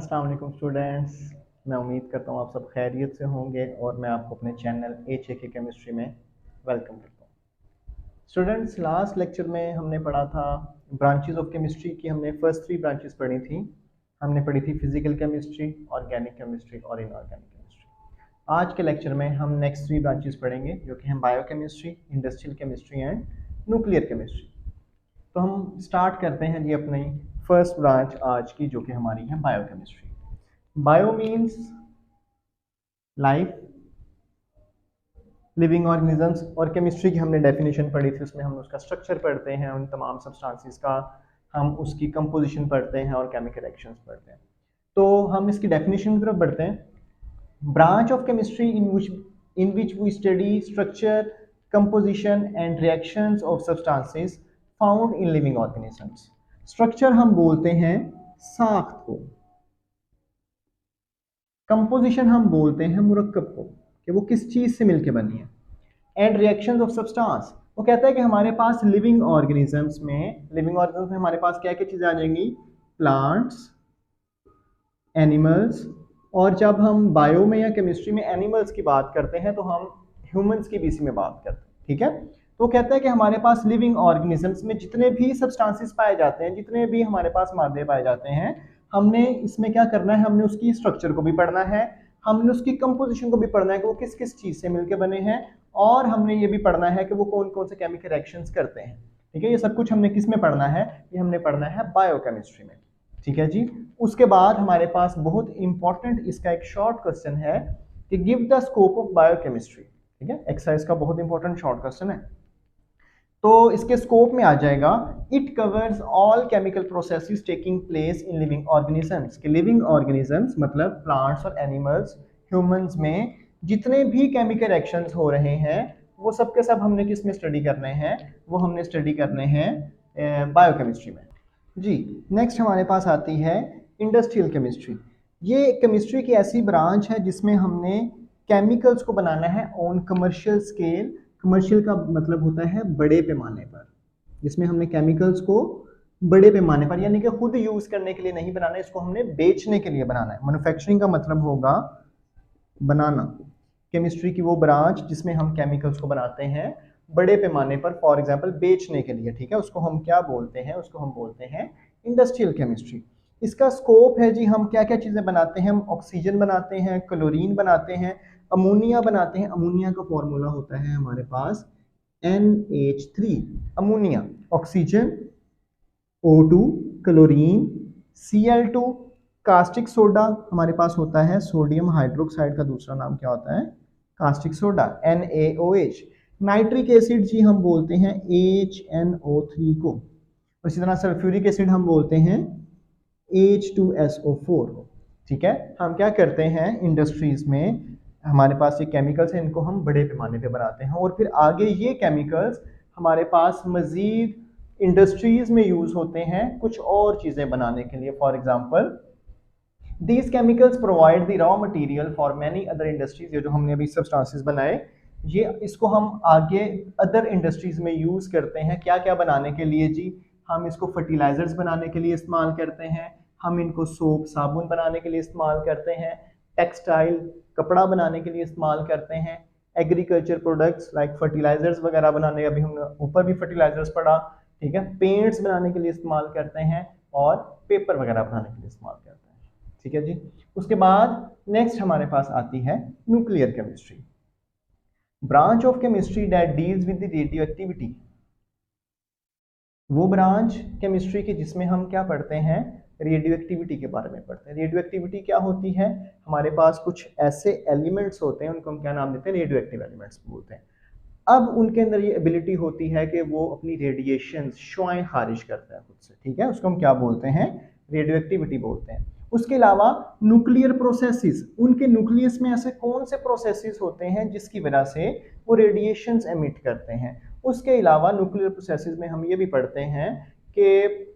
अस्सलाम वालेकुम स्टूडेंट्स। मैं उम्मीद करता हूँ आप सब खैरियत से होंगे और मैं आपको अपने चैनल HAK केमिस्ट्री में वेलकम करता हूँ। स्टूडेंट्स, लास्ट लेक्चर में हमने पढ़ा था ब्रांचेस ऑफ केमिस्ट्री की। हमने फर्स्ट 3 ब्रांचेस पढ़ी थी। हमने पढ़ी थी फिजिकल केमिस्ट्री, ऑर्गेनिक केमिस्ट्री और इनऑर्गेनिक केमिस्ट्री। आज के लेक्चर में हम नेक्स्ट 3 ब्रांचेस पढ़ेंगे जो कि हैं biochemistry, industrial chemistry and nuclear chemistry. तो हम स्टार्ट करते हैं जी अपनी फर्स्ट ब्रांच आज की, जो कि हमारी है biochemistry. Bio means life, living organisms, और केमिस्ट्री की हमने डेफिनेशन पढ़ी थी, उसमें हम उसका स्ट्रक्चर पढ़ते हैं, उन तमाम सब्सटेंसेस का हम उसकी कंपोजिशन पढ़ते हैं और केमिकल रिएक्शंस पढ़ते हैं। तो हम इसकी डेफिनेशन की तरफ बढ़ते हैं। Branch of chemistry in which we study structure, composition and reactions of substances found in living organisms. Structure हम बोलते हैं साख्त को, कंपोजिशन हम बोलते हैं मुरक्कब को कि वो किस चीज से मिलके बनी है, एंड रिएक्शंस ऑफ सब्सटेंस, वो कहता है कि हमारे पास लिविंग ऑर्गेनिजम्स में हमारे पास क्या क्या चीजें आ जाएंगी, प्लांट्स, एनिमल्स, और जब हम बायो में या केमिस्ट्री में एनिमल्स की बात करते हैं तो हम ह्यूमंस की भी इसी में बात करते हैं। ठीक है, तो कहता है कि हमारे पास लिविंग ऑर्गेनिजम्स में जितने भी सब्सटेंसेस पाए जाते हैं, जितने भी हमारे पास मादे पाए जाते हैं, हमने इसमें क्या करना है, हमने उसकी स्ट्रक्चर को भी पढ़ना है, हमने उसकी कंपोजिशन को भी पढ़ना है कि वो किस किस चीज से मिलकर बने हैं, और हमने ये भी पढ़ना है कि वो कौन कौन से केमिकल रिएक्शंस करते हैं। ठीक है, ये सब कुछ हमने किस में पढ़ना है, ये हमने पढ़ना है बायोकेमिस्ट्री में। ठीक है जी। उसके बाद हमारे पास बहुत इंपॉर्टेंट इसका एक शॉर्ट क्वेश्चन है कि give the scope of biochemistry. ठीक है, एक्सरसाइज का बहुत इंपॉर्टेंट शॉर्ट क्वेश्चन है। तो इसके स्कोप में आ जाएगा, it covers all chemical processes taking place in living organisms. कि लिविंग ऑर्गेनिजम्स मतलब प्लांट्स और एनिमल्स, ह्यूमंस में जितने भी केमिकल रिएक्शंस हो रहे हैं वो सब के सब हमने किस में स्टडी करने हैं, वो हमने स्टडी करने हैं बायोकेमिस्ट्री में जी। नेक्स्ट हमारे पास आती है इंडस्ट्रियल केमिस्ट्री। ये केमिस्ट्री की ऐसी ब्रांच है जिसमें हमने केमिकल्स को बनाना है ऑन कमर्शियल स्केल। कमर्शियल का मतलब होता है बड़े पैमाने पर, जिसमें हमने केमिकल्स को बड़े पैमाने पर, यानी कि खुद यूज करने के लिए नहीं बनाना, इसको हमने बेचने के लिए बनाना है। मैन्युफैक्चरिंग का मतलब होगा बनाना। केमिस्ट्री की वो ब्रांच जिसमें हम केमिकल्स को बनाते हैं बड़े पैमाने पर, फॉर एग्जांपल बेचने के लिए। ठीक है, उसको हम क्या बोलते हैं, उसको हम बोलते हैं इंडस्ट्रियल केमिस्ट्री। इसका स्कोप है जी, हम क्या क्या चीजें बनाते हैं, हम ऑक्सीजन बनाते हैं, क्लोरीन बनाते हैं, अमोनिया बनाते हैं। अमोनिया का फॉर्मूला होता है हमारे पास NH3, ammonia, oxygen, O2, chlorine, Cl2, caustic soda हमारे पास होता है, सोडियम हाइड्रोक्साइड का दूसरा नाम क्या होता है, caustic soda, NaOH। Nitric acid जी हम बोलते हैं HNO3 को, और इसी तरह सल्फ्यूरिक एसिड हम बोलते हैं H2SO4 को। ठीक है, हम क्या करते हैं इंडस्ट्रीज में, हमारे पास ये केमिकल्स हैं, इनको हम बड़े पैमाने पे बनाते हैं, और फिर आगे ये केमिकल्स हमारे पास मजीद इंडस्ट्रीज में यूज होते हैं कुछ और चीजें बनाने के लिए। For example, these chemicals provide the raw material for many other industries. ये जो हमने अभी सब्सटेंसेस बनाए, ये इसको हम आगे अदर इंडस्ट्रीज में यूज करते हैं। क्या क्या बनाने के लिए जी, हम इसको फर्टिलाइजर्स बनाने के लिए इस्तेमाल करते हैं, हम इनको सोप साबुन बनाने के लिए इस्तेमाल करते हैं, टेक्सटाइल कपड़ा बनाने के लिए इस्तेमाल करते हैं, एग्रीकल्चर प्रोडक्ट्स लाइक फर्टिलाइजर्स वगैरह बनाने, अभी हमने ऊपर भी फर्टिलाइजर्स पढ़ा। ठीक है, पेंट्स बनाने के लिए इस्तेमाल करते हैं, और पेपर वगैरह बनाने के लिए इस्तेमाल करते हैं। ठीक है जी। उसके बाद नेक्स्ट हमारे पास आती है nuclear chemistry, branch of chemistry that deals with the radio activity. वो ब्रांच केमिस्ट्री की जिसमें हम क्या पढ़ते हैं, रेडियो एक्टिविटी के बारे में पढ़ते हैं। रेडियो एक्टिविटी क्या होती है, हमारे पास कुछ ऐसे एलिमेंट्स होते हैं, उनको हम क्या नाम देते हैं, रेडियो एक्टिव एलिमेंट्स बोलते हैं। अब उनके अंदर ये एबिलिटी होती है कि वो अपनी रेडिएशन शुआएं खारिज करता है खुद से। ठीक है, उसको हम क्या बोलते हैं, रेडियो एक्टिविटी बोलते हैं। उसके अलावा न्यूक्लियर प्रोसेसेस, उनके न्यूक्लियस में ऐसे कौन से प्रोसेसेस होते हैं जिसकी वजह से वो रेडिएशंस एमिट करते हैं। उसके अलावा न्यूक्लियर प्रोसेसेस में हम ये भी पढ़ते हैं कि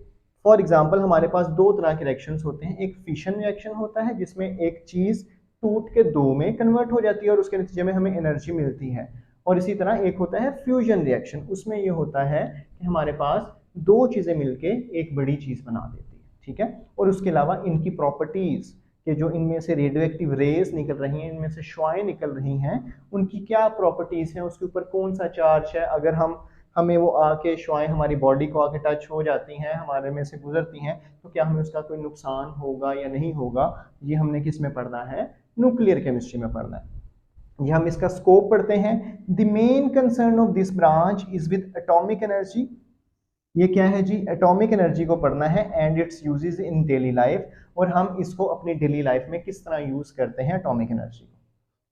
फॉर एग्जांपल हमारे पास दो तरह के रिएक्शंस होते हैं। एक फिशन रिएक्शन होता है जिसमें एक चीज टूट के दो में कन्वर्ट हो जाती है और उसके नतीजे में हमें एनर्जी मिलती है, और इसी तरह एक होता है फ्यूजन रिएक्शन। उसमें ये होता है कि हमारे पास दो चीजें मिलके एक बड़ी चीज बना देती है। ठीक है। और उसके अलावा इनकी प्रॉपर्टीज कि जो इनमें से रेडियो एक्टिव रेज निकल रही हैं, इनमें से शुआएं निकल रही हैं, उनकी क्या प्रॉपर्टीज हैं, उसके ऊपर कौन सा चार्ज है, अगर हमें वो आके शुआएं हमारी बॉडी को आके टच हो जाती हैं, हमारे में से गुजरती हैं, तो क्या हमें उसका कोई नुकसान होगा या नहीं होगा, ये हमने किस में पढ़ना है, न्यूक्लियर केमिस्ट्री में पढ़ना है। ये हम इसका स्कोप पढ़ते हैं। The main concern of this branch is with atomic energy. ये क्या है जी, एटॉमिक एनर्जी को पढ़ना है and it's uses in daily life, और हम इसको अपनी डेली लाइफ में किस तरह यूज करते हैं एटॉमिक एनर्जी को,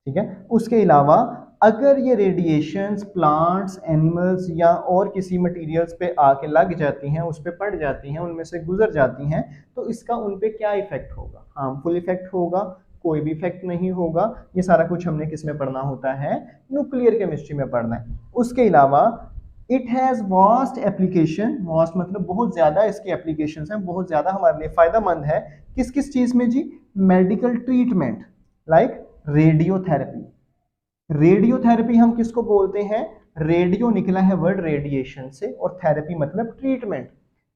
ठीक है। उसके अलावा अगर ये रेडिएशंस प्लांट्स एनिमल्स या और किसी मटेरियल्स पे आके लग जाती हैं, उस पर पड़ जाती हैं, उनमें से गुजर जाती हैं, तो इसका उन पे क्या इफेक्ट होगा, हार्मफुल इफेक्ट होगा, कोई भी इफेक्ट नहीं होगा। ये सारा कुछ हमने किस में पढ़ना होता है, न्यूक्लियर केमिस्ट्री में पढ़ना है। उसके अलावा it has vast application, vast मतलब बहुत ज़्यादा इसकी एप्लीकेशंस हैं, बहुत ज़्यादा हमारे लिए फ़ायदेमंद है। किस किस चीज़ में जी, medical treatment like radiotherapy. Radiotherapy हम किसको बोलते हैं, रेडियो निकला है वर्ड रेडिएशन से, और थेरेपी मतलब ट्रीटमेंट।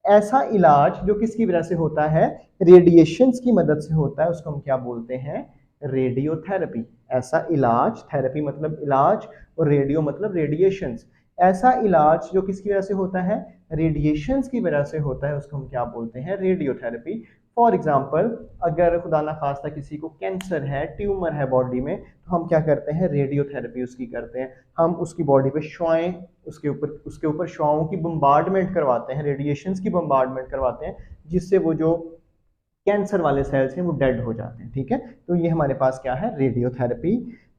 ऐसा इलाज जो किसकी वजह से होता है, रेडिएशंस की मदद से होता है, उसको हम क्या बोलते हैं, रेडियोथेरेपी। ऐसा इलाज, थेरेपी मतलब इलाज और रेडियो मतलब रेडिएशंस, ऐसा इलाज जो किसकी वजह से होता है, रेडिएशंस की वजह से होता है, उसको हम क्या बोलते हैं, रेडियोथेरेपी। फॉर एग्जाम्पल अगर खुदा ना खास्ता किसी को कैंसर है, ट्यूमर है बॉडी में, तो हम क्या करते हैं, रेडियोथेरेपी उसकी करते हैं। हम उसकी बॉडी पे शुआएं, उसके ऊपर शुआओं की बम्बार्डमेंट करवाते हैं, रेडिएशंस की बम्बार्डमेंट करवाते हैं, जिससे वो जो कैंसर वाले सेल्स हैं वो डेड हो जाते हैं, ठीक है। तो ये हमारे पास क्या है, radiotherapy.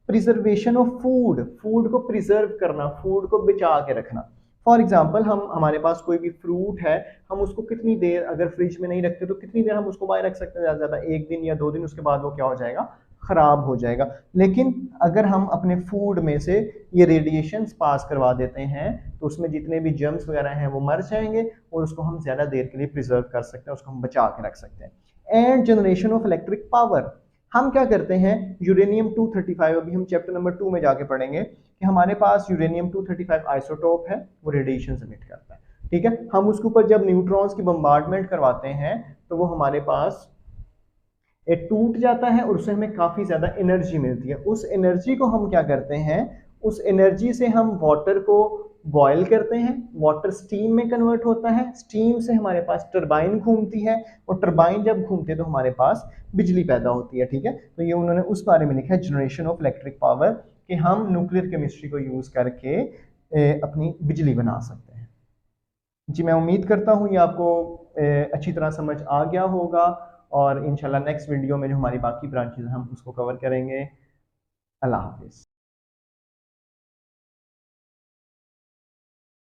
Preservation of food, food को प्रिजर्व करना, फूड को बचा के रखना। फॉर एग्जाम्पल हमारे पास कोई भी फ्रूट है, हम उसको कितनी देर अगर फ्रिज में नहीं रखते तो कितनी देर हम उसको बाहर रख सकते हैं, ज़्यादा से ज़्यादा 1 दिन या 2 दिन, उसके बाद वो क्या हो जाएगा, ख़राब हो जाएगा। लेकिन अगर हम अपने फूड में से ये रेडिएशंस पास करवा देते हैं, तो उसमें जितने भी जर्म्स वगैरह हैं वो मर जाएंगे, और उसको हम ज़्यादा देर के लिए प्रिजर्व कर सकते हैं, उसको हम बचा के रख सकते हैं। And generation of electric power, हम क्या करते हैं, यूरेनियम 235, अभी हम चैप्टर नंबर 2 में जाके पढ़ेंगे कि हमारे पास यूरेनियम 235 आइसोटोप है, वो रेडिएशन एमिट करता है, ठीक है। हम उसके ऊपर जब न्यूट्रॉन्स की बम्बार्डमेंट करवाते हैं, तो वो हमारे पास टूट जाता है, और उससे हमें काफ़ी ज़्यादा एनर्जी मिलती है। उस एनर्जी को हम क्या करते हैं, उस एनर्जी से हम वाटर को बॉयल करते हैं, वाटर स्टीम में कन्वर्ट होता है, स्टीम से हमारे पास टरबाइन घूमती है, और टरबाइन जब घूमती है तो हमारे पास बिजली पैदा होती है, ठीक है। तो ये उन्होंने उस बारे में लिखा है, जनरेशन ऑफ इलेक्ट्रिक पावर, कि हम न्यूक्लियर केमिस्ट्री को यूज़ करके अपनी बिजली बना सकते हैं। जी मैं उम्मीद करता हूँ ये आपको अच्छी तरह समझ आ गया होगा, और इंशाल्लाह नेक्स्ट वीडियो में जो हमारी बाकी ब्रांचेज हम उसको कवर करेंगे। अल्लाह हाफिज़।